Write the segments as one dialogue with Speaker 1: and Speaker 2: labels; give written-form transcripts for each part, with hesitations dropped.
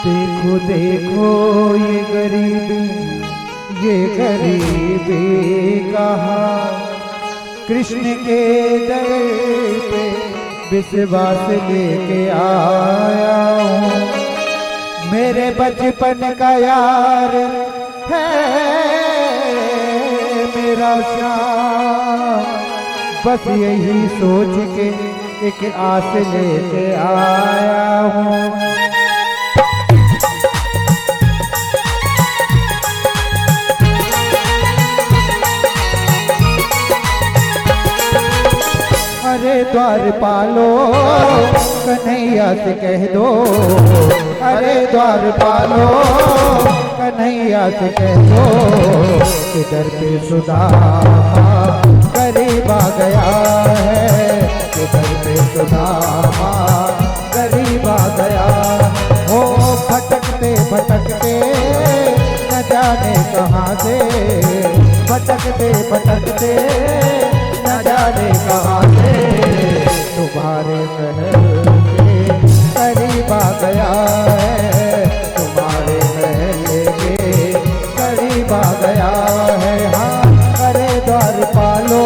Speaker 1: देखो देखो ये गरीबी कहा कृष्ण के दर पे विश्वास लेके आया हूँ। मेरे बचपन का यार है मेरा श्याम, बस यही सोच के एक आस लेके आया हूँ। अरे द्वारपालो कन्हैया से कह दो, अरे द्वारपालो कन्हैया से कह दो, इधर पे सुदामा गरीब आ गया है, इधर पे सुदामा गरीब आ गया। हो भटकते भटकते न जाने कहाँ से, भटकते भटकते न जाने कहाँ से, तुम्हारे महल के करीब आ गया है, तुम्हारे महल के करीब आ गया है। हाँ अरे द्वारपालो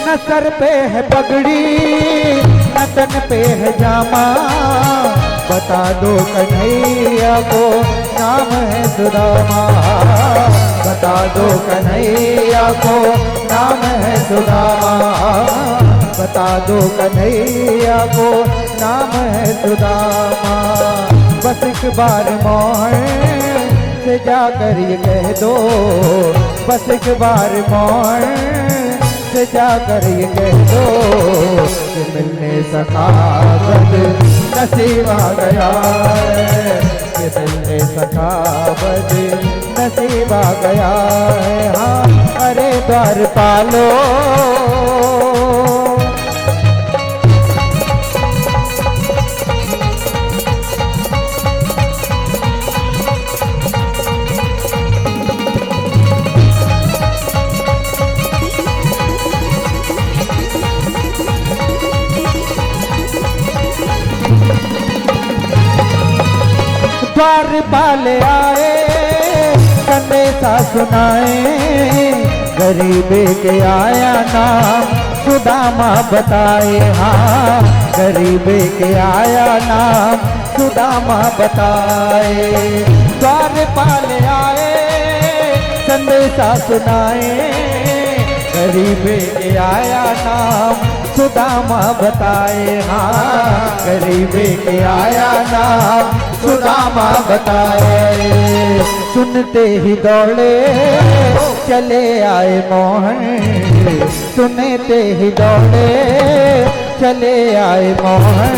Speaker 1: न सर पे है पगड़ी न तन पे है जामा, बता दो कन्हैया को नाम है सुदामा, बता दो कन्हैया को नाम है सुदामा, बता दो कन्हैया को नाम है सुदामा। बस एक बार मोहन से जाकर ये कह दो, बस एक बार मोहन से जाकर ये कह दो कि मिलने सखावत नसीब आ गया है, कि मिलने सखावत नसीब आ गया है। हाँ अरे द्वारपालो द्वारपाल आए संदेशा सुनाए, गरीबे के आया नाम सुदामा बताए। हाँ गरीबे के आया नाम सुदामा बताए। द्वारपाल आए संदेशा सुनाए, गरीबे के आया नाम सुदामा बताए। हाँ गरीबे के आया नाम सुदामा बताए। सुनते ही दौड़े चले आए मोहन, सुनते ही दौड़े चले आए मोहन,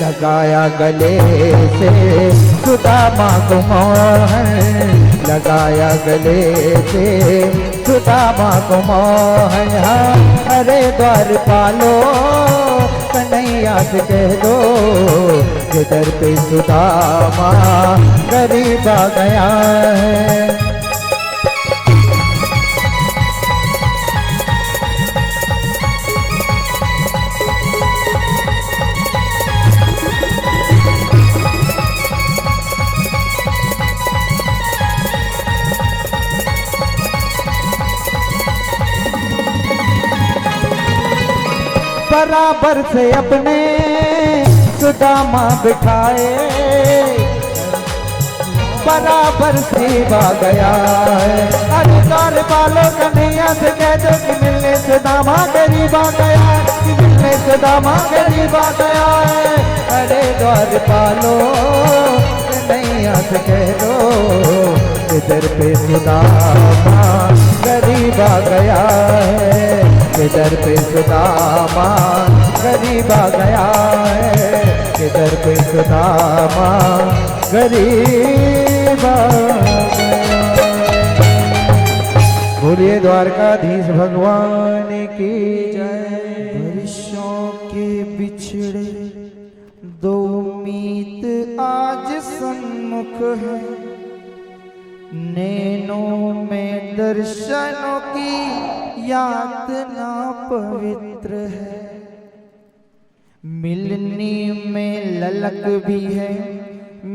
Speaker 1: लगाया गले से सुदामा को मोहन, लगाया गले से सुदामा को मोहन। हाँ अरे द्वारपालो कन्हैया से कह दो, इधर पे सुदामा गरीब आ गया है। बराबर से अपने सुदामा बिठाए, बराबर से आ गया है। अरे द्वारपालो कन्हैया से कह दो कि मिलने सुदामा गरीब आ गया है, कि मिलने सुदामा गरीब आ गया है। अरे द्वारपालो कन्हैया से कह दो, इधर पे सुदामा गरीब आ गया है, इधर पे सुदामा गरीब आ गया है, इधर पे सुदामा गरीब आ गया। बोलिए द्वारकाधीश भगवान की जय।
Speaker 2: वर्षों के बिछड़े दो मीत आज सन्मुख है, नैनों में दर्शनों की यातना पवित्र है। मिलने में ललक भी है,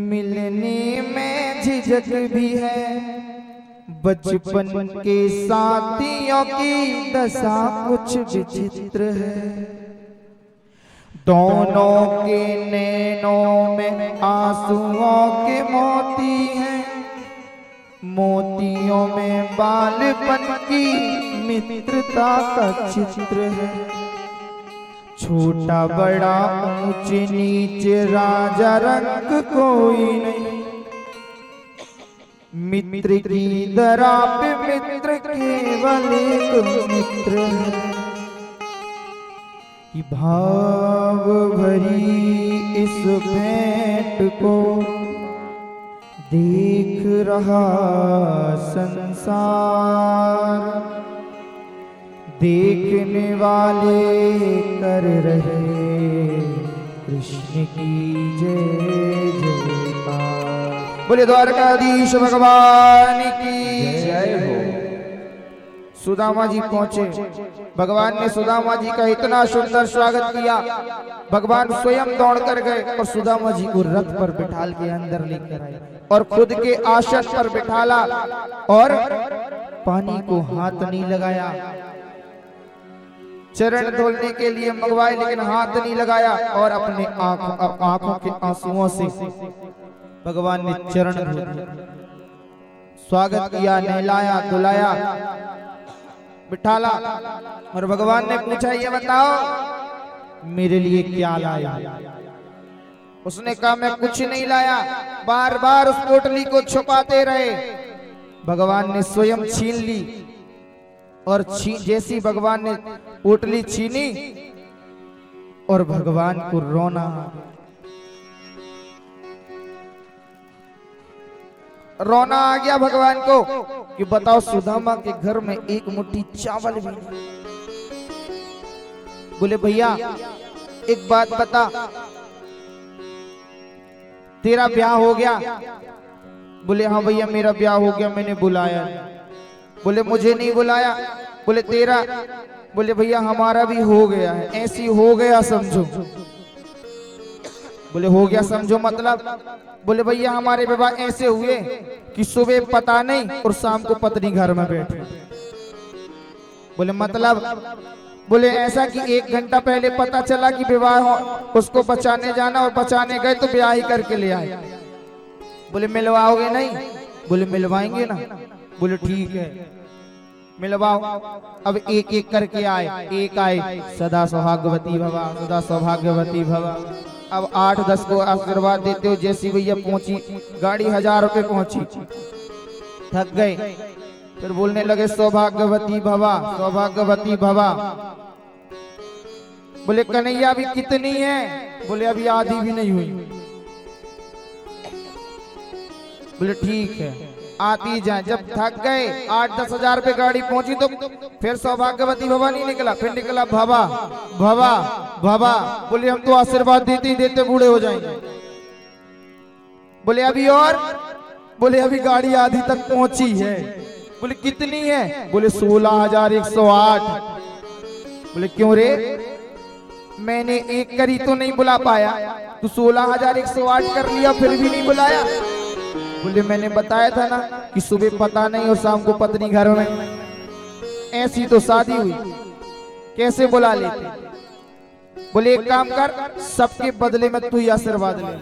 Speaker 2: मिलने में झिझक भी है, बचपन के साथियों की दशा कुछ विचित्र है। दोनों के नैनों में आंसुओं के मोती हैं, मोतियों में बालपन की मित्रता का चित्र है। छोटा बड़ा ऊंच नीच राजा रंग कोई नहीं, मित्र की दरा पे मित्र केवल एक मित्र है। कि भाव भरी इस भेंट को देख रहा संसार, देखने वाले कर रहे कृष्ण की जय जयकार। बोले द्वारकाधीश भगवान की जय हो। सुदामा जी पहुंचे, भगवान ने सुदामा जी का इतना सुंदर स्वागत किया। भगवान स्वयं दौड़ कर गए और सुदामा जी को रथ पर बिठाल के अंदर लेकर आए और खुद के आसन पर बिठाला और पानी को हाथ नहीं लगाया। चरण धोने के लिए मंगवाए लेकिन हाथ नहीं लगाया और अपने आंखों के आंसुओं से भगवान ने चरण धो दिए, स्वागत किया, नहलाया धुलाया, बिठाला। और भगवान ने पूछा, ये बताओ मेरे लिए क्या लाया? उसने कहा, मैं कुछ नहीं लाया। बार बार उस पोटली को छुपाते रहे। भगवान ने स्वयं छीन ली और जैसी भगवान ने पोटली छीनी और भगवान को रोना आ गया भगवान को कि बताओ सुदामा के घर में एक मुट्ठी चावल भी नहीं। बोले भैया एक बात बता, तेरा ब्याह हो गया? बोले हाँ भैया मेरा ब्याह हो गया, मैंने बुलाया। बोले मुझे नहीं बुलाया? बोले तेरा? बोले भैया हमारा भी हो गया है। ऐसी हो गया समझो। बोले हो गया समझो मतलब? बोले भैया हमारे विवाह ऐसे हुए कि सुबह पता नहीं और शाम को पत्नी घर में बैठे। बोले मतलब? बोले ऐसा कि 1 घंटा पहले पता चला कि विवाह हो, उसको बचाने जाना और बचाने गए तो ब्याह ही करके ले आए। बोले मिलवाओगे नहीं? बोले मिलवाएंगे ना। बोले ठीक है मिलवाओ। अब एक एक करके आए, एक आए सदा सौभाग्यवती भवा, सदा सौभाग्यवती भवा। अब 8-10 को आशीर्वाद देते हो। जैसी भैया पहुंची, गाड़ी 1000 रुपए पहुंची, थक गए, फिर बोलने लगे सौभाग्यवती भवा, सौभाग्यवती भवा। बोले कन्हैया अभी कितनी है? बोले अभी आधी भी नहीं हुई। बोले ठीक है आती जाए। जब थक गए 8-10 हजार रुपए गाड़ी पहुंची तो फिर सौभाग्यवती भवा नहीं निकला, फिर निकला भवा भवा भवा। बोले हम तो आशीर्वाद देते ही देते बूढ़े हो जाएंगे। बोले अभी और? बोले अभी गाड़ी आधी तक पहुंची है। बोले कितनी है? बोले 16,108। बोले क्यों रे? मैंने एक करी तो नहीं बुला पाया, तू 16,108 कर लिया फिर भी नहीं बुलाया। बोले मैंने बताया था ना कि सुबह पता नहीं और शाम को पत्नी घर में। ऐसी तो शादी हुई, कैसे बुला लेते? बोले एक काम कर, सबके बदले में तू ही आशीर्वाद ले।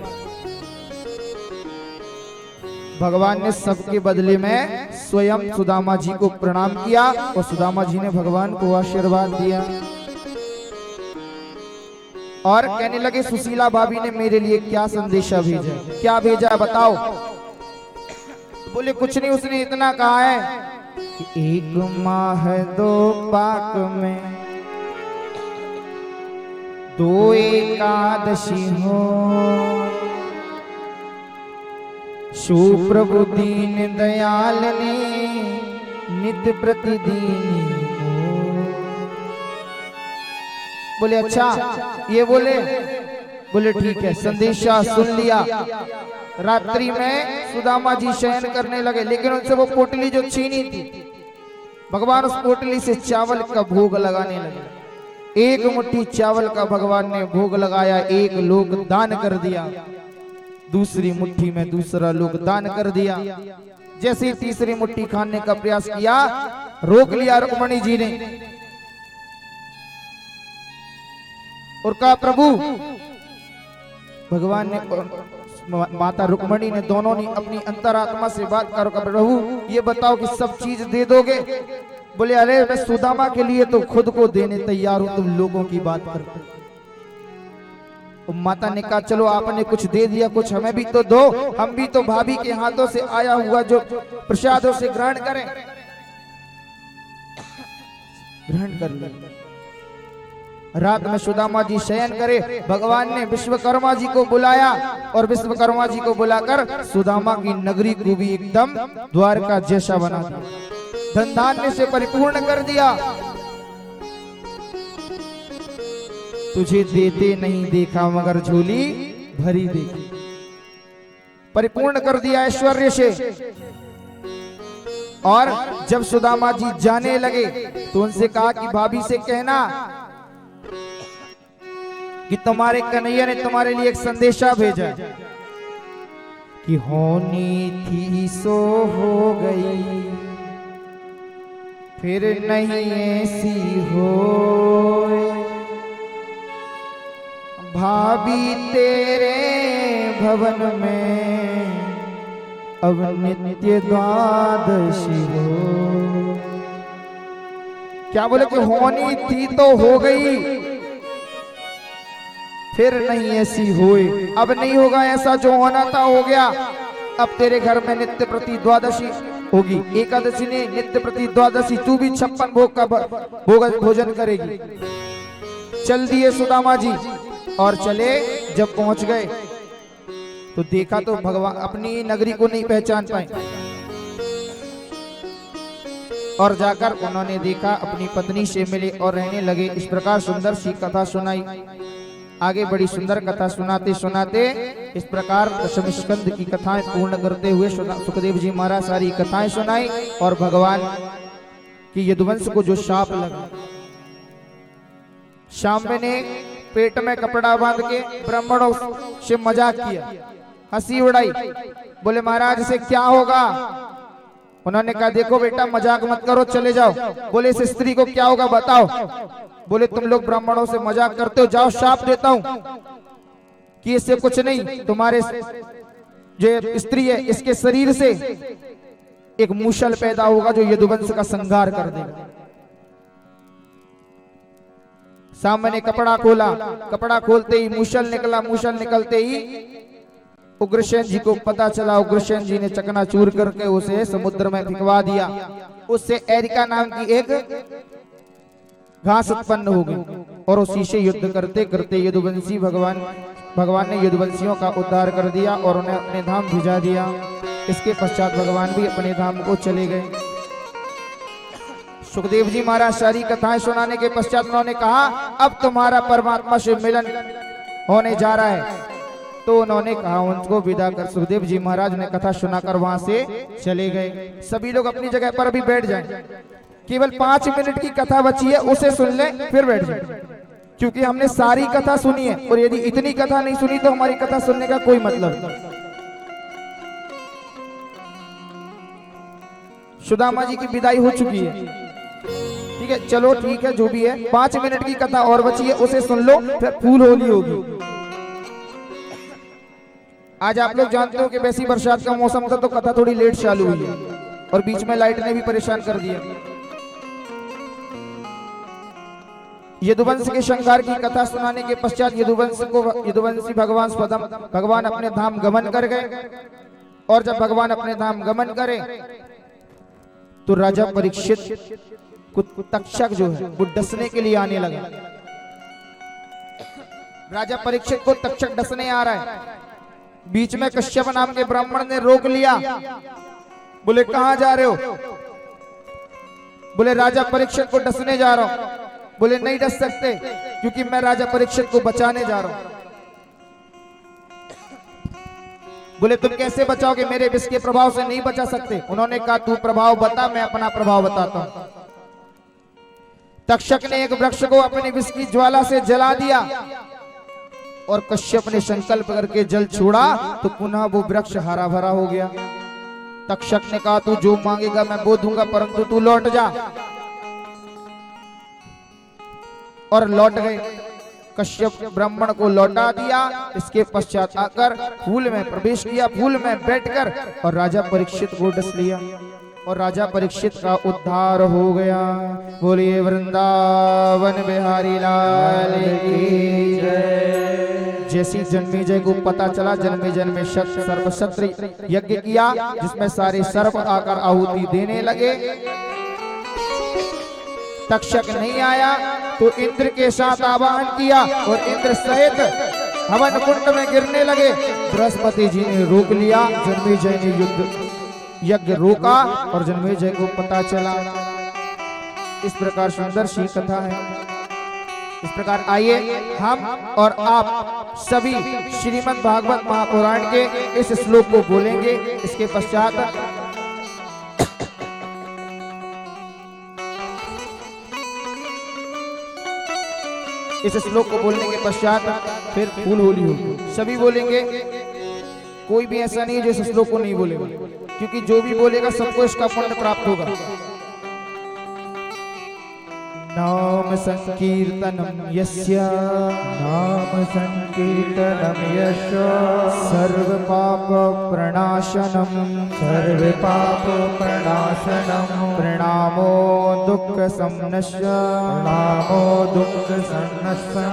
Speaker 2: भगवान ने सबके बदले में स्वयं सुदामा जी को प्रणाम किया और सुदामा जी ने भगवान को आशीर्वाद दिया और कहने लगे सुशीला भाभी ने मेरे लिए क्या संदेशा भेजा? क्या भेजा बताओ? बोले कुछ नहीं, उसने इतना कहा है कि 1 माह 2 पाक में 2 एकादशी हो, सुप्रभु दीन दयाल ने नित्य प्रतिदिन। बोले अच्छा, ये बोले ठीक है, संदेशा सुन लिया। रात्रि में सुदामा जी शयन करने लगे, लेकिन उनसे वो पोटली जो छीनी थी, भगवान उस पोटली से चावल का भोग लगाने लगे। एक मुट्ठी चावल का भगवान ने भोग लगाया, एक लोग दान कर दिया, दूसरी मुट्ठी में दूसरा लोग दान कर दिया। जैसे ही तीसरी मुट्ठी खाने का प्रयास किया, रोक लिया रुक्मणी जी ने और कहा प्रभु, भगवान ने माता रुक्मणी ने, दोनों ने अपनी अंतरात्मा से बात करो, प्रभु ये बताओ कि सब चीज दे दोगे? बोले अरे मैं सुदामा के लिए तो खुद को देने तैयार हूं, तुम लोगों की बात करते। माता ने कहा चलो आपने कुछ दे दिया, कुछ हमें भी तो दो, हम भी तो भाभी के हाथों से आया हुआ जो प्रसादों से ग्रहण करें। ग्रहण कर लिया। रात में सुदामा जी शयन करे, भगवान ने विश्वकर्मा जी को बुलाया और विश्वकर्मा जी को बुलाकर सुदामा की नगरी को भी एकदम द्वारका जैसा बना दिया, धन धान्य से परिपूर्ण कर दिया। तुझे देते नहीं देखा मगर झोली भरी देखी, परिपूर्ण कर दिया ऐश्वर्य से। और जब सुदामा जी जाने लगे तो उनसे कहा कि भाभी से कहना कि तुम्हारे कन्हैया ने तुम्हारे लिए एक संदेशा भेजा कि होनी थी सो हो गई, फिर नहीं ऐसी हो, भाभी तेरे भवन में अब नित्य द्वादशी हो। क्या बोले कि होनी थी तो हो गई, फिर नहीं ऐसी हुई, अब नहीं होगा ऐसा, जो होना था हो गया। अब तेरे घर में नित्य प्रति द्वादशी होगी, एकादशी ने नित्य प्रति द्वादशी, तू भी 56 भोग का भोजन करेगी। चल दिए सुदामा जी और चले। जब पहुंच गए तो देखा तो भगवान अपनी नगरी को नहीं पहचान पाए, और जाकर उन्होंने देखा अपनी पत्नी से मिले और रहने लगे। इस प्रकार सुंदर सी कथा सुनाई। आगे बड़ी सुंदर कथा सुनाते सुनाते इस प्रकार दशम स्कंद की कथाएं पूर्ण करते हुए सुखदेव जी महाराज सारी कथाएं सुनाई। और भगवान की यदुवंश को जो शाप लगा, शाम्ब ने पेट में कपड़ा बांध के ब्राह्मणों से मजाक किया, हंसी उड़ाई। बोले महाराज से क्या होगा? उन्होंने कहा देखो बेटा मजाक मत करो, चले जाओ। बोले इस स्त्री को क्या होगा बताओ? बोले तुम लोग ब्राह्मणों से मजाक करते हो, जाओ शाप देता हूं कि इससे कुछ नहीं, तुम्हारे जो स्त्री है इसके शरीर से एक मूषल पैदा होगा जो यदुवंश का संहार कर देगा। सामने कपड़ा खोला, कपड़ा खोलते ही मूषल निकला, मूषल निकलते ही उग्रसेन जी को पता चला। उग्रसेन जी ने चकनाचूर करके उसे समुद्र में फेंकवा दिया। उससे एरिका नाम की एक घास उत्पन्न हो गई और उसी से युद्ध करते करते यदुवंशी भगवान ने यदुवंशियों का उद्धार कर दिया और उन्हें अपने धाम भिजा दिया। इसके पश्चात भगवान भी अपने धाम को चले गए। सुखदेव जी महाराज सारी कथाएं सुनाने के पश्चात उन्होंने कहा अब तुम्हारा परमात्मा से मिलन होने जा रहा है। तो उन्होंने कहा उनको विदा कर। सुखदेव जी महाराज ने कथा सुनाकर वहां से चले गए। सभी लोग अपनी जगह पर भी बैठ जाएं। केवल 5 मिनट की कथा बची है, उसे सुन लें फिर बैठ जाएं, क्योंकि हमने सारी कथा सुनी है और यदि इतनी कथा नहीं सुनी तो हमारी कथा सुनने का कोई मतलब नहीं। सुदामा जी की विदाई हो चुकी है, ठीक है, चलो ठीक है जो भी है। 5 मिनट की कथा और बची है, उसे सुन लो फिर फूल होली होगी। आज आप लोग जानते हो कि वैसी बरसात का मौसम था तो कथा थोड़ी लेट चालू हुई है और बीच में लाइट ने भी परेशान कर दिया। यदुवंश के संहार की कथा सुनाने के पश्चात यदुवंशी भगवान अपने धाम गमन कर गए। और जब भगवान अपने धाम गमन करे तो राजा परीक्षित को तक्षक जो है वो डसने के लिए आने लगा। राजा परीक्षित को तक्षक डसने आ रहा है। बीच में कश्यप नाम के ब्राह्मण ने रोक लिया। बोले कहां जा रहे हो? बोले राजा परीक्षित को डसने जा रहा हूं। बोले नहीं डस सकते, क्योंकि मैं राजा परीक्षित को बचाने जा रहा हूं। बोले तुम कैसे बचाओगे, मेरे विष के प्रभाव से नहीं बचा सकते। उन्होंने कहा तू प्रभाव बता, मैं अपना प्रभाव बताता हूं। तक्षक ने एक वृक्ष को अपनी विष की ज्वाला से जला दिया और कश्यप ने संकल्प करके जल छोड़ा तो पुनः वो वृक्ष हरा भरा हो गया। तक्षक ने कहा तू जो मांगेगा मैं वो दूंगा, परंतु तू लौट जा। और लौट गए। कश्यप ब्राह्मण को लौटा दिया। इसके पश्चात आकर फूल में प्रवेश किया, फूल में बैठकर और राजा परीक्षित को डस लिया और राजा परीक्षित का उद्धार हो गया। बोलिए वृंदावन बिहारी लाल की जय। जैसी जन्मेजय को पता चला, जन्मेजय ने सर्वक्षत्र यज्ञ किया जिसमें सारे सर्प आकर आहुति देने लगे। तक्षक नहीं आया तो इंद्र के साथ आवाहन किया और इंद्र सहित हवन कुंड में गिरने लगे। बृहस्पति जी ने रोक लिया, जन्मेजय ने यज्ञ रोका और जन्मेजय को पता चला। इस प्रकार सुंदर सी कथा है। इस प्रकार आइए हम और आप सभी श्रीमद् भागवत महापुराण के इस श्लोक को बोलेंगे। इसके पश्चात इस श्लोक को बोलने के पश्चात फिर फूल होली होगी। सभी बोलेंगे, कोई भी ऐसा नहीं है जो इस श्लोक को नहीं बोलेगा, क्योंकि जो भी बोलेगा सबको इसका पुण्य प्राप्त होगा। नाम संकीर्तनम यस्य,
Speaker 1: नाम संकीर्तनम यस्य
Speaker 2: सर्व पाप प्रणाशनम,
Speaker 1: सर्व पाप प्रणाशनम
Speaker 2: प्रणामो दुःख समनस्य,
Speaker 1: प्रणामो दुःख सन्नस्सं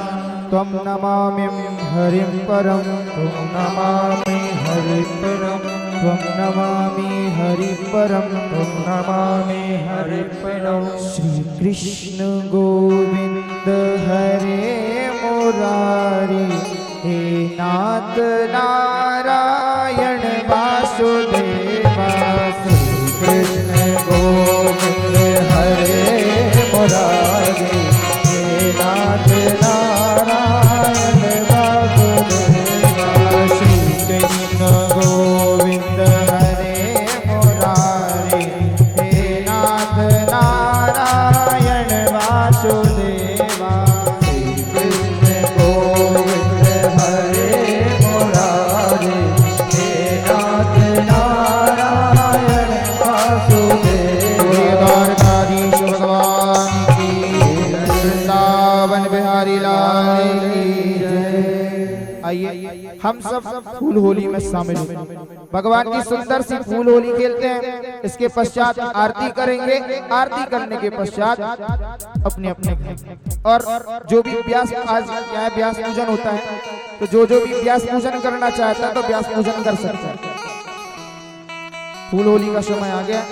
Speaker 2: त्वं नमामि हरिं परम,
Speaker 1: त्वं नमामि हरिं परम,
Speaker 2: त्वं नमामि हरिं परम,
Speaker 1: त्वं नमामि हरिं परम।
Speaker 2: श्री कृष्ण गोविंद हरे मुरारी, हे नाथ नारायण वासुदेवा।
Speaker 1: श्री कृष्ण गोविंद हरे मुरारी, हे नाथ नारायण वासुदेवा। श्री कृष्ण गोविंद हरे मुरारी, हे नाथ नारायण वासुदेवा। श्री कृष्ण गोविंद हरे मुरारी, हे नाथ नारायण वासुदेवा।
Speaker 2: द्वारकाधीश भगवान की, वृंदावन बिहारी लाल की जय। आइए हम सब फूल होली में शामिल हो, भगवान की सुंदर सी फूल होली खेलते हैं। इसके पश्चात आरती करेंगे। आरती करने के पश्चात अपने अपने घर और जो भी व्यास, आज क्या है व्यास पूजन होता है, तो जो भी व्यास पूजन करना चाहता है तो व्यास पूजन कर सकता है। फूल होली का समय आ गया।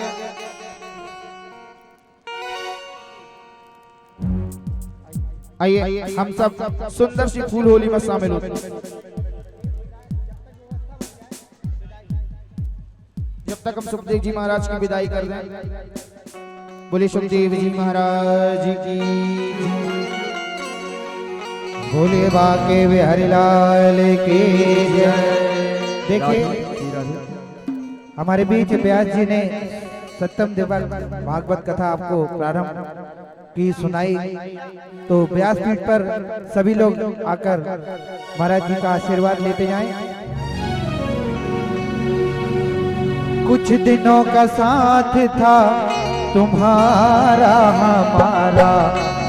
Speaker 2: आइए हम सब सुंदर सी फूल होली में शामिल होते हैं। जब तक हम सुखदेव जी महाराज की विदाई कर रहे हैं, बोले सुखदेव जी महाराज की,
Speaker 1: बोले बाके बिहारी लाल की जय। देखिए हमारे बीच व्यास जी ने सत्यम देवल भागवत कथा आपको प्रारंभ की सुनाई, तो व्यासपीठ पर सभी लोग आकर महाराज जी का आशीर्वाद लेते जाएं। कुछ दिनों का साथ था तुम्हारा हमारा,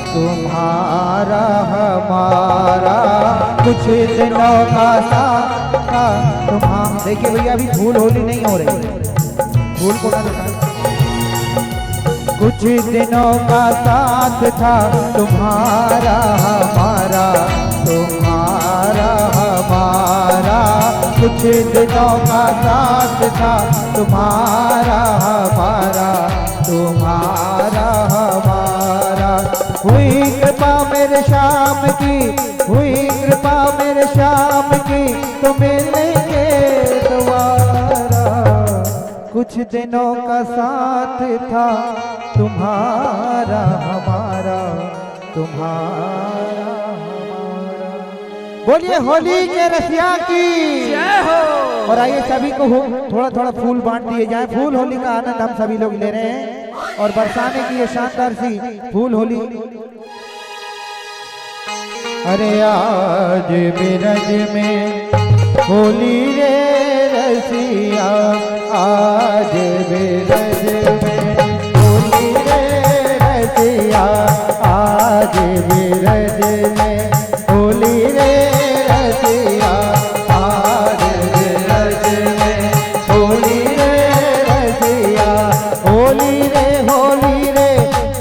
Speaker 1: तुम्हारा हमारा, कुछ दिनों का साथ था तुम्हारा। देखिए भैया अभी फूल होली नहीं हो रही, फूल को ना दिखाएं। कुछ दिनों का साथ था तुम्हारा हमारा, तुम्हारा हमारा, कुछ दिनों का साथ था तुम्हारा हमारा, तुम्हारा हमारा। हुई कृपा मेरे श्याम की, हुई कृपा मेरे श्याम की, तो मिलेंगे दोबारा। कुछ दिनों का साथ था तुम्हारा हमारा तुम्हारा हमारा। बोलिए होली के रसिया की
Speaker 2: जय हो।
Speaker 1: और आइए सभी को थोड़ा थोड़ा फूल बांट दिए जाए। फूल होली का आनंद हम सभी लोग ले रहे हैं और बरसाने की ये शानदार सी फूल होली। अरे आज बिरज में होली रे रसिया, आज बिरज में होली रे रसिया, आज बिरज में होली रे रसिया, आज बिरज में होली रे रसिया। होली रे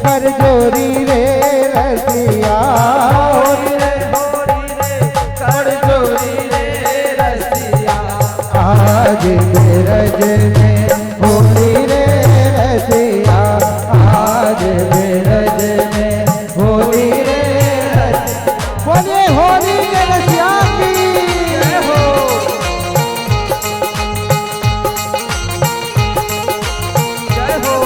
Speaker 1: करजोरी रे रसिया, होली रे करजोरी रे रसिया। आज बिरज में होली रे रसिया, आज बिरज में होली रे रसिया। बोलिए होली के रसिया की जय हो। जय हो।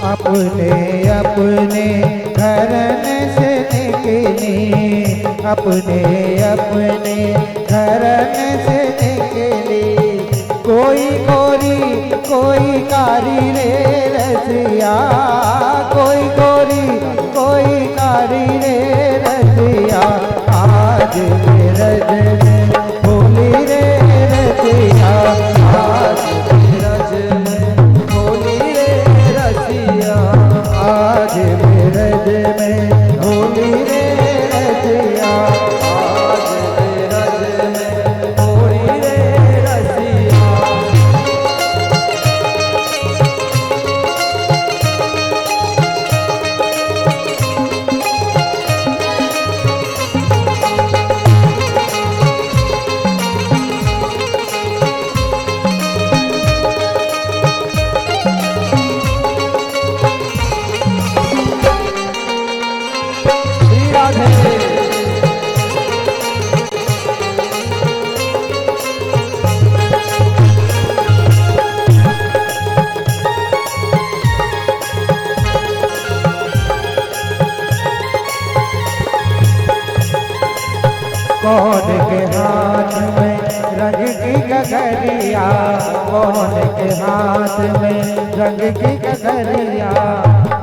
Speaker 1: अपने अपने घरन से निकली, अपने अपने घरन से निकली। कोई गोरी कोई कारी रे रसिया, कोई गोरी कोई कारी रे रसिया। आज बिरज में होली रे रसिया, आज बिरज में होली रे रसिया। आज बिरज में होली रे रसिया, आज बिरज में होली रे रसिया। श्री राधे। कौन के हाथ में रंग की गगरिया, कौन के हाथ में रंग की गगरिया।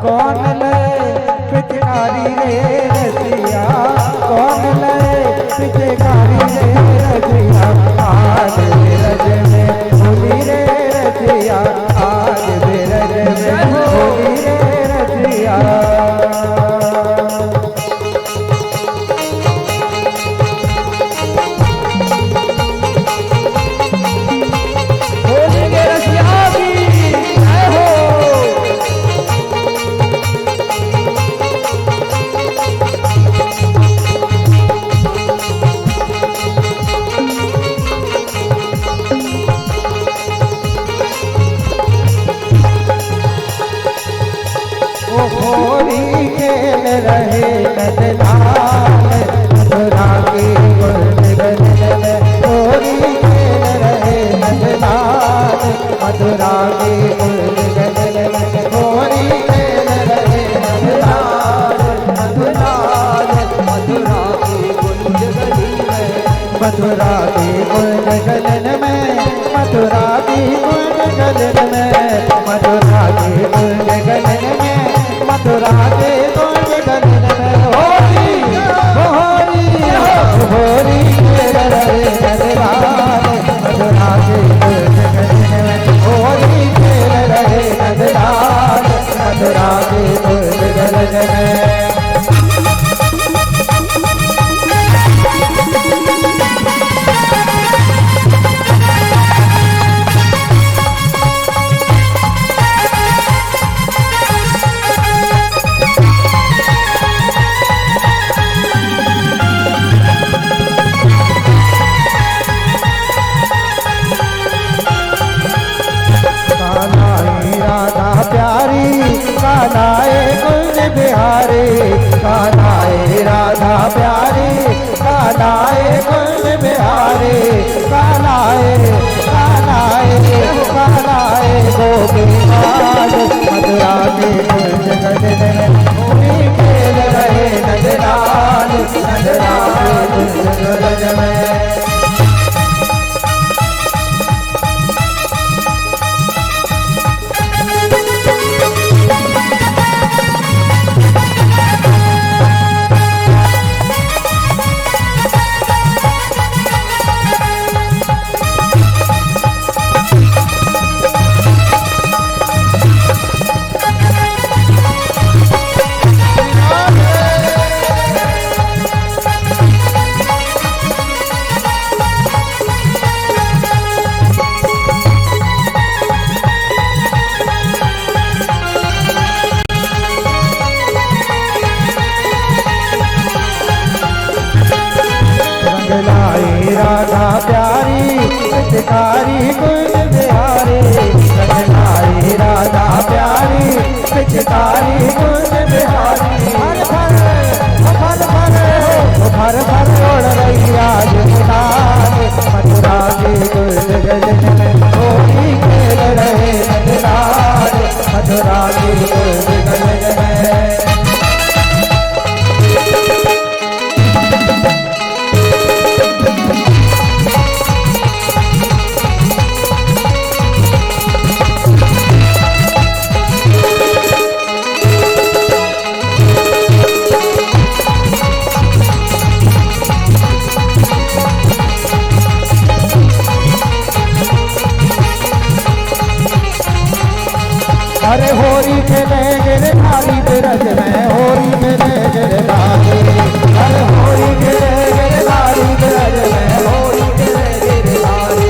Speaker 1: कौन ले पिचकारी रे रसिया, कौन ले पिचकारी रे रसिया। आज बिरज में होली रे रसिया, आज बिरज में होली रे रसिया। होली के रसिया की जय हो। ओ होली खेल रहे नंदलाल, मथुरा की गुलगन में। होली खेल रहे नंदलाल, मथुरा की गुलगन में। होली खेल रहे नंदलाल, नंदलाल मथुरा की गुलगन में। मथुरा की गुलगन में, मथुरा की गुलगन में। मथुरा की गुलगन में, मथुरा के गुलगन में। होली बिहारी, कान्हाए राधा प्यारी, कान्हाए कुंज बिहारी, कान्हाए कान्हाए कान्हाए गोपीनाथ, मथुरा के कुंज गगन में होली खेल रहे नंदलाल, नंदलाल के कुंज गगन में। राधा प्यारी, पिचकारी कुंज बिहारी, रंगलाई राधा प्यारी, पिचकारी कुंज बिहारी। भर भर उड़ रही आज मुराद, मथुरा के कुंज गगन में होली खेल रहे नंदलाल, मथुरा के कुंज गगन में। अरे होरी खेले गिरे खाली बिरज में, होरी खेले गिरे खाली, अरे होरी खेले गिरे खाली बिरज में, होरी खेले गिरे खाली।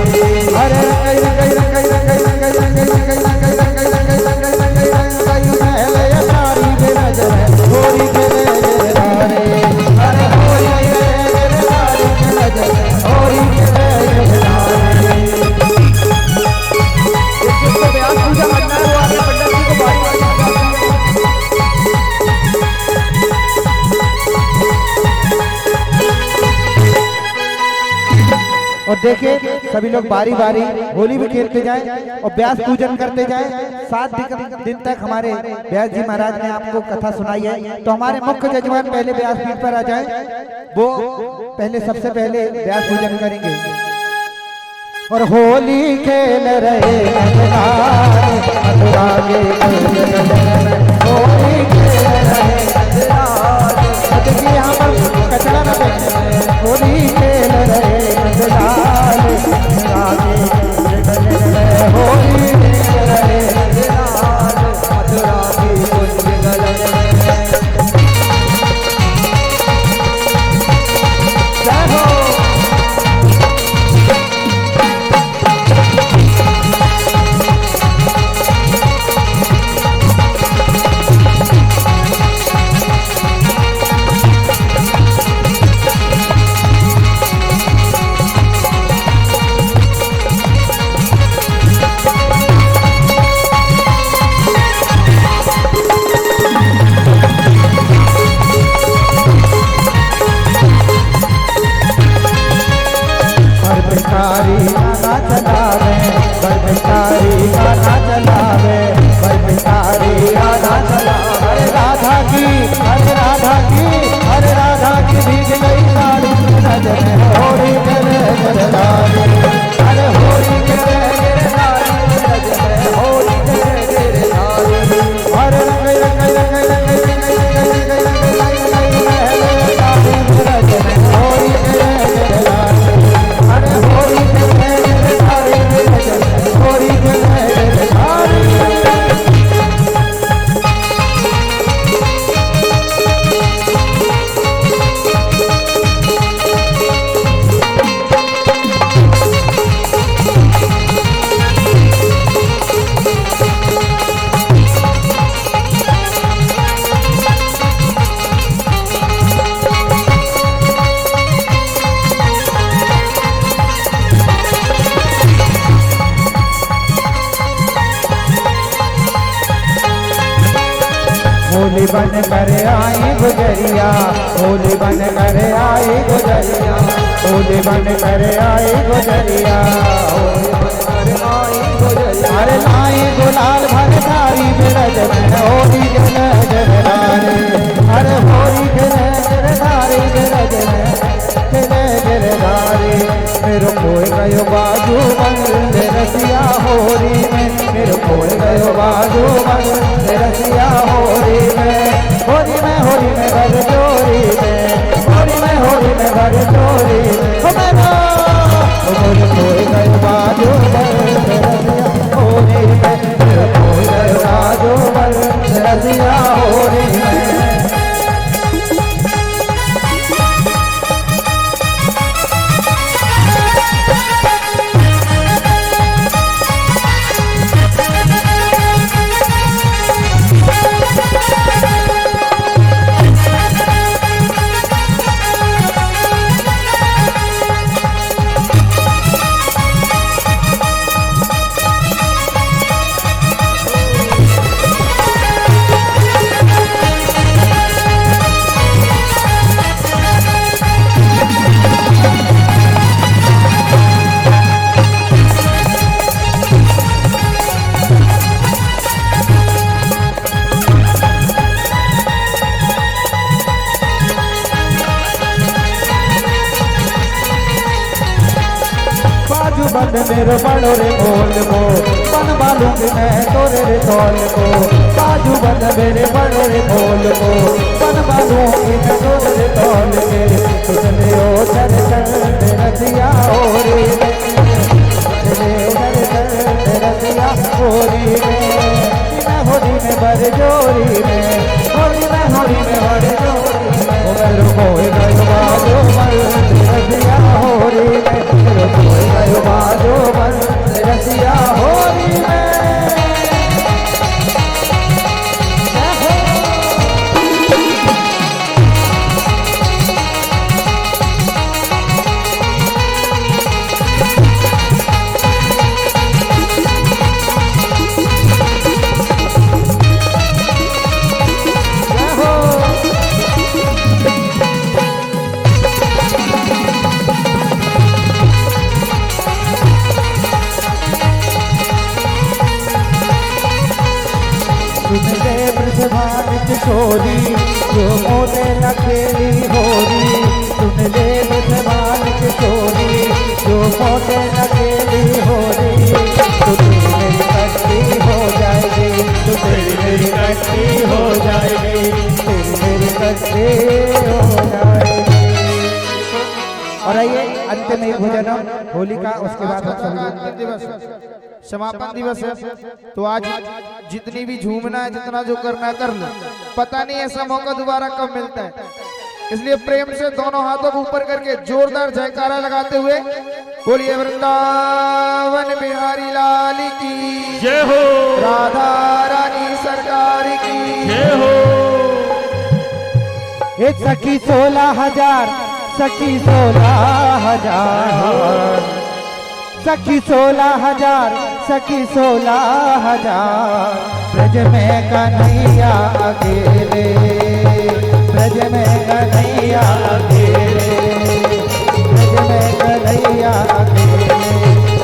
Speaker 1: अरे रंगई रंगई रंगई रंगई रंगई रंगई रंगई रंगई रंगई रंगई रंगई रंगई रंगई महले खाली बिरज में, होरी खेले गिरे खाली, अरे होरी खेले गिरे खाली बिरज में, होरी खेले गिरे खाली। जिसको बयान पूजा करना है वो आगे पंडित जी को बारी बारी और देखिए सभी लोग बारी बारी होली भी खेलते जाएं और व्यास पूजन करते जाएं। 7 दिन तक हमारे व्यास जी महाराज ने आपको कथा सुनाई है, तो हमारे मुख्य जजमान पहले व्यास पीठ पर आ जाएं, वो पहले सबसे पहले व्यास पूजन करेंगे। और होली खेल रहे नंदलाल, मथुरा के कुंज गगन में होली खेल रहे नंदलाल। देखिए यहाँ पर कचरा न फेंके, होली खेल रहे नंदलाल, मथुरा के कुंज गगन में होली खेल रहे नंदलाल, मथुरा के कुंज गगन में। जय हो। गाना चलावे, बरबिहारी गाना चलावे, बरबिहारी गाना चलावे। अरे राधा की, अरे राधा की, अरे राधा की भीग गई साड़ी नजर में, होली करे गिरधारी, अरे होली करे गिरधारी नजर में, होली करे गिरधारी। अरे रंग रंग रंग रंग होली करे गिरधारी, अरे होली करे गिरधारी, होली करे गिरधारी। होली बन कर आई गुजरिया, होली बन कर आई गुजरिया, होली बन कर आई गुजरिया, होली बन कर आई गुजरिया। अरे लाई गुलाल भर धारी बिरज में होली के नजरदारे, अरे होली के नजरदारे बिरज में खेले गिरधारे। मेरे खोए गयो बाजू बंद रसिया होली में, मेरे खोए गयो बाजू बंद रसिया होली में, होली में होली में भर चोरी में, होली में होली में भर चोरी में। मेरे खोए गयो बाजू बंद रसिया होली में, मेरे खोए गयो बाजू बंद रसिया होली में। बन मेरे बड़ो रे बोल को बन बालूंगी मैं तोरे रे तौल को, बाजू बन मेरे बड़ो रे बोल को बन बालूंगी मैं तोरे रे तौल के। तुझने ओ चल चल रसिया होरी में, तुझने चल चल रसिया होरी में, मैं होली में बर जोरी में, होली में बर जोरी में। मेरे कोई गयो बाजू बंद रसिया होली में, मेरे कोई गयो बाजू बंद रसिया होली में। सुनले ब्रजभान किशोरी जो मोने न खेली होरी, सुनले ब्रजभान किशोरी जो मोने न खेली होरी। तो तेरी मेरी कट्टी हो जाएगी, तो तेरी मेरी कट्टी हो जाएगी, तेरी मेरी कट्टी हो जाएगी। और आइए अंतिम एक भजन होली का, उसके बाद अंतिम दिवस समापन दिवस है। तो आज जितनी भी झूमना है, जितना जो करना है कर लो, पता नहीं ऐसा मौका दोबारा कब मिलता है। इसलिए प्रेम से दोनों हाथों को ऊपर करके जोरदार जयकारा लगाते हुए बोलिए वृंदावन बिहारी लाल की
Speaker 3: जय हो,
Speaker 1: राधा रानी सरकार की
Speaker 3: जय हो।
Speaker 1: एक सखी 16,000, सखी 16,000, सखी 16,000, सखी 16,000। ब्रज में कन्हैया अकेले, ब्रज में कन्हैया अकेले, ब्रज में कन्हैया अकेले।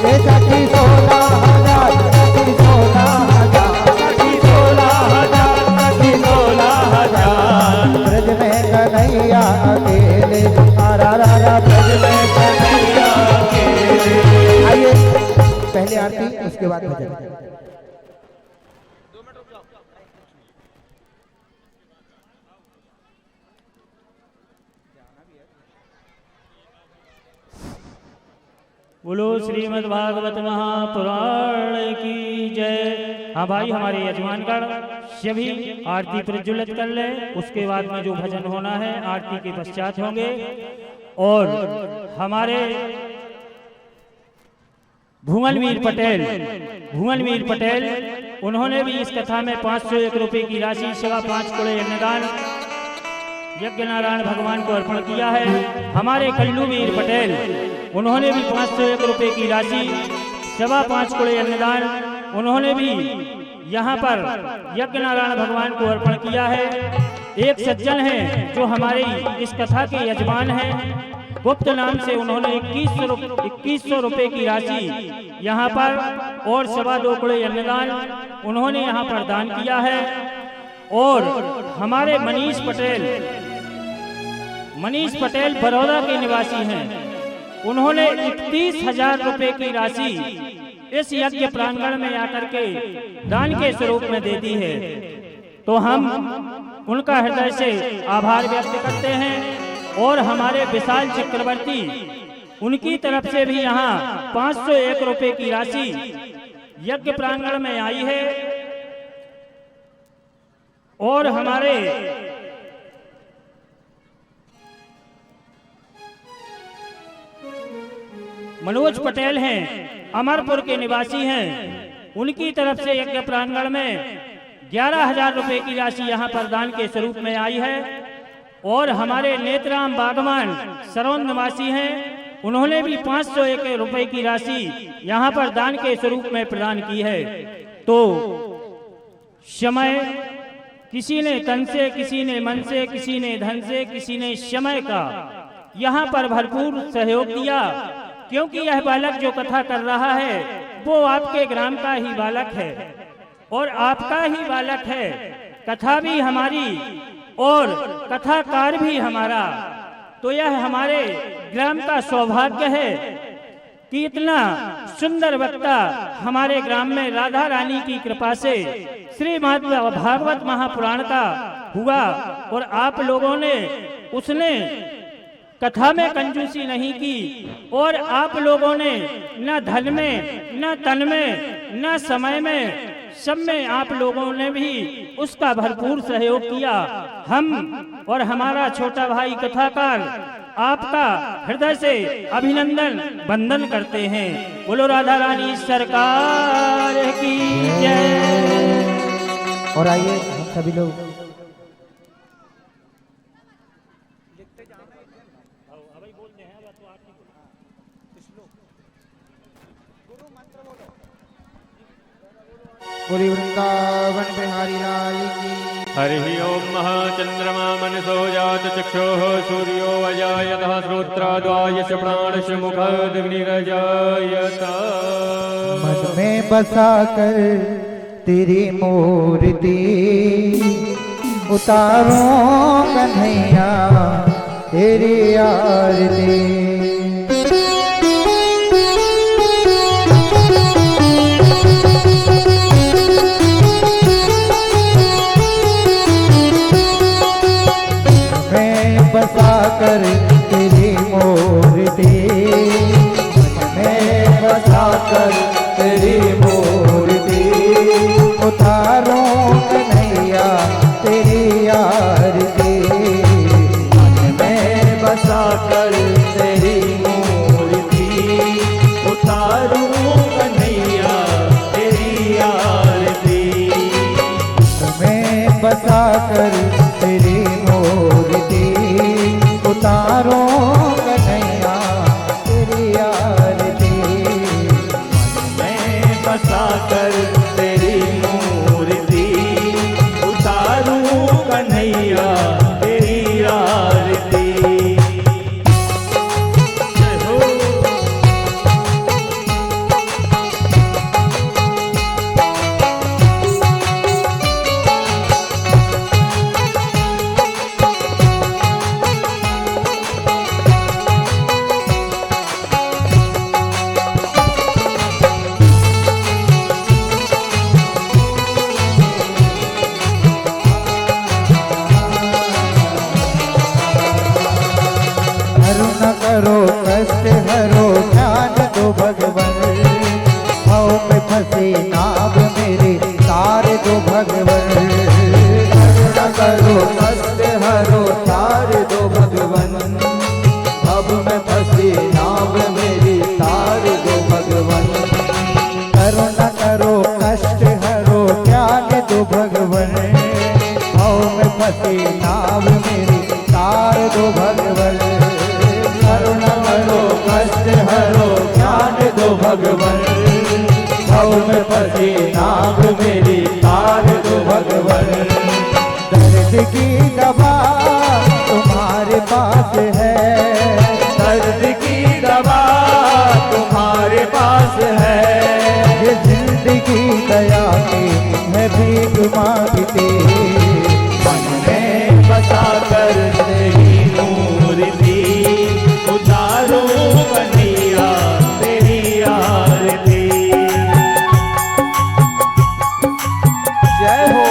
Speaker 1: ये सखी 16,000, सखी 16,000, सखी 16,000, सखी 16,000। ब्रज में कन्हैया अकेले, रा ब्रज में कन्हैया अकेले। आइए पहले आरती, उसके बाद भजन।
Speaker 3: बोलो श्रीमद् भागवत महापुराण की जय। हाँ भाई, हमारे यजमानगढ़ सभी आरती प्रज्वलित कर ले, उसके बाद में जो भजन होना है आरती के पश्चात होंगे। और हमारे भूमलवीर पटेल उन्होंने भी इस कथा में 501 रुपए की राशि 5.25 कुड़े अन्नदान यज्ञ नारायण भगवान को अर्पण किया है। हमारे कल्लूवीर पटेल उन्होंने भी 501 रुपए की राशि 5.25 कुड़े अन्नदान उन्होंने भी यहाँ पर यज्ञ नारायण भगवान को अर्पण किया है। एक सज्जन हैं जो हमारी इस कथा के यजमान हैं, गुप्त नाम से उन्होंने 2100 रुपए की राशि यहाँ पर और 2.25 किलो अन्नदान उन्होंने यहाँ पर दान किया है। और हमारे मनीष पटेल बड़ौदा के निवासी हैं, उन्होंने 31,000 रुपए की राशि इस यज्ञ प्रांगण में आकर के दान के स्वरूप में दे दी है। तो हम उनका हृदय से आभार व्यक्त करते हैं। और हमारे विशाल चक्रवर्ती उनकी तरफ से भी यहाँ 501 रुपए की राशि यज्ञ प्रांगण में आई है। और हमारे मनोज पटेल हैं, अमरपुर के निवासी हैं, उनकी तरफ से यज्ञ प्रांगण में 11,000 रुपए की राशि यहाँ पर दान के स्वरूप में आई है। और हमारे नेत्राम बागवान सरौन निवासी हैं, उन्होंने भी 501 रुपए की राशि यहाँ पर दान के स्वरूप में प्रदान की है। तो समय किसी ने तन से, किसी ने मन से, किसी ने धन से, किसी ने समय का यहाँ पर भरपूर सहयोग दिया, क्योंकि यह बालक जो कथा कर रहा है वो आपके ग्राम का ही बालक है और आपका ही बालक है। कथा भी हमारी और कथाकार भी हमारा। तो यह हमारे ग्राम का सौभाग्य है कि इतना सुंदर वक्ता हमारे ग्राम में राधा रानी की कृपा से श्रीमद् भागवत महापुराण का हुआ। और आप लोगों ने उसने कथा में कंजूसी नहीं की और आप लोगों ने न धन में, न तन में, न समय में, सब में आप लोगों ने भी उसका भरपूर सहयोग किया। हम और हमारा छोटा भाई कथाकार आपका हृदय से अभिनंदन वंदन करते हैं। बोलो राधा रानी सरकार की जय।
Speaker 2: और आइए हम सभी लोग बोली वृंदावन बिहारी लाल की।
Speaker 4: हरि ओम महाचंद्रमा मनसो जात चक्षुः सूर्यो अजायतः श्रोत्राद्वायश प्राणश मुखादग्निरजायत।
Speaker 1: मन में बसा कर तेरी मूर्ति उतारो कन्हैया तेरी आरती। बसा कर तेरी मूर्ति, मन में बसा कर तेरी मूर्ति उतारो कन्हैया तेरी आरती। मन में बसा कर तेरी मूर्ति उतारो कन्हैया तेरी आरती। में बसा कर तेरी मूर्ति उतारो कन्हैया तेरी आरती।
Speaker 4: मैं बसा कर तेरी मूर्ति उतारू कन्हैया तेरी आरती। जय हो।
Speaker 1: करो कष्ट हरो ध्यान दो भगवन, भाव में फंसी नाव मेरी तार दो भगवन। करुणा करो कष्ट हरो तार दो भगवन, भाव में फंसी नाव मेरी तार दो भगवन। करुणा करो कष्ट हरो ध्यान दो भगवन, भाव में फंसी नाव मेरी तार दो भगवन। करुणा करो कष्ट हरो ज्ञान दो भगवन, भव पाँव में फंसी नाग मेरी तार दो भगवन। दर्द की दवा तुम्हारे पास है, दर्द की दवा तुम्हारे पास है। ये जिंदगी दया की मैं भीख मांगती, मन में बसा कर तेरी मूर्ति उतारूं कन्हैया तेरी आरती। जय हो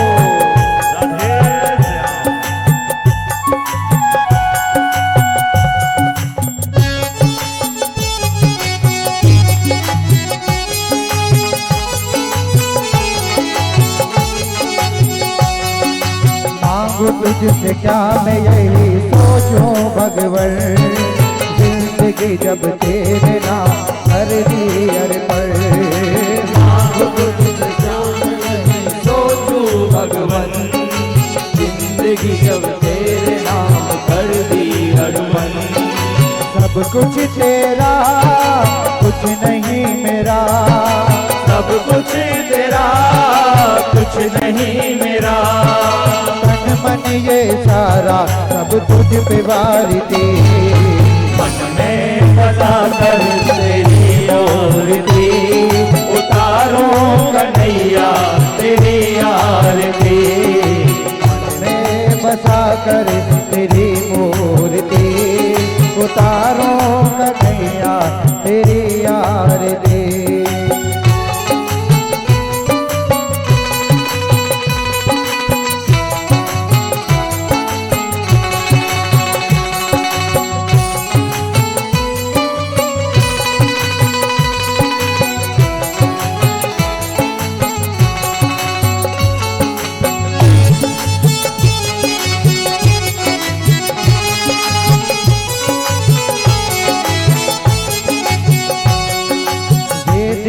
Speaker 1: तुझसे क्या मैं यही सोचूं भगवन। जिंदगी जब तेरे नाम कर दी अर्पण, तुझसे क्या मैं यही सोचूं भगवन। जिंदगी जब तेरे नाम कर दी अर्पण। सब कुछ तेरा कुछ नहीं मेरा, सब कुछ तेरा कुछ नहीं मेरा। मन ये सारा सब तुझ पे वारती, मन में बसा कर तेरी आरती उतारो कन्हैया तेरी आरती। मन में बसा कर तेरी मूर्ति उतारो कन्हैया तेरी आरती।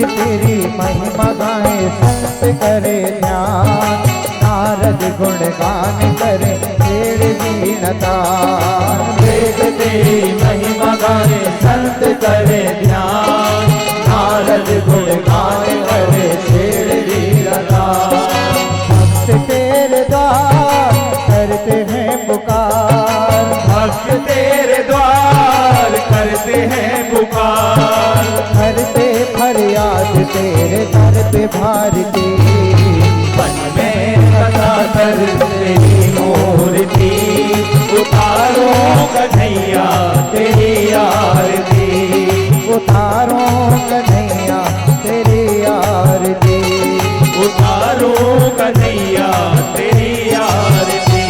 Speaker 1: तेरी महिमा गाए संत करे ध्यान, नारद गुण गान करे तेरे दीनतान। वेद तेरी महिमा गाए संत करे ध्यान, नारद गुण गान करे तेरे दीनतान। भक्त तेरे द्वार करते हैं पुकार, भक्त तेरे द्वार करते हैं पुकार। करते फरियाद तेरे दर पे भारती, मन में बसा कर तेरी मूर्ति उतारो कन्हैया तेरी आरती। उतारो कन्हैया तेरी आरती, उतारो कन्हैया तेरी आरती।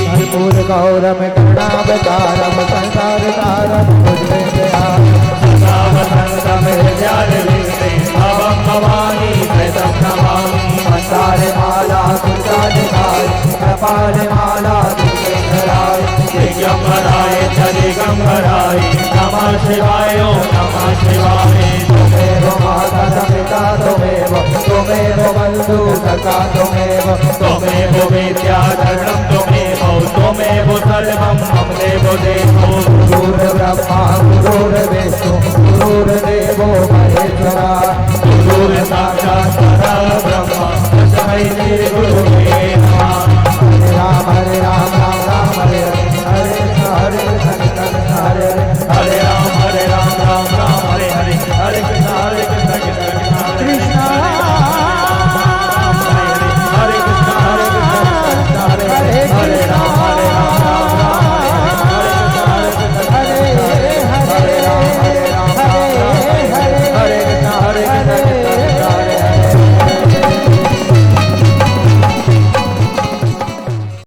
Speaker 1: भरपूर गौरम करुणावतारम संसार तारम तुझमें दया वसंत मेरे प्यार विष्णु भवम भवानी प्रदम नमामि। मंदार माला तुलसीदास कपाल माला तुलसीधराय दिगंबराय च दिगंबराय नमः शिवाय नमः शिवाय। त्वमेव माता पिता त्वमेव त्वमेव बन्धु सखा त्वमेव त्वमेव विद्याधरं त्वमेव त्वमेव सर्वं मम देवो देवो। गुरुर्ब्रह्मा गुरुर्विष्णु गुरुर्देवो महेश्वरा गुरुर्साक्षात् परब्रह्म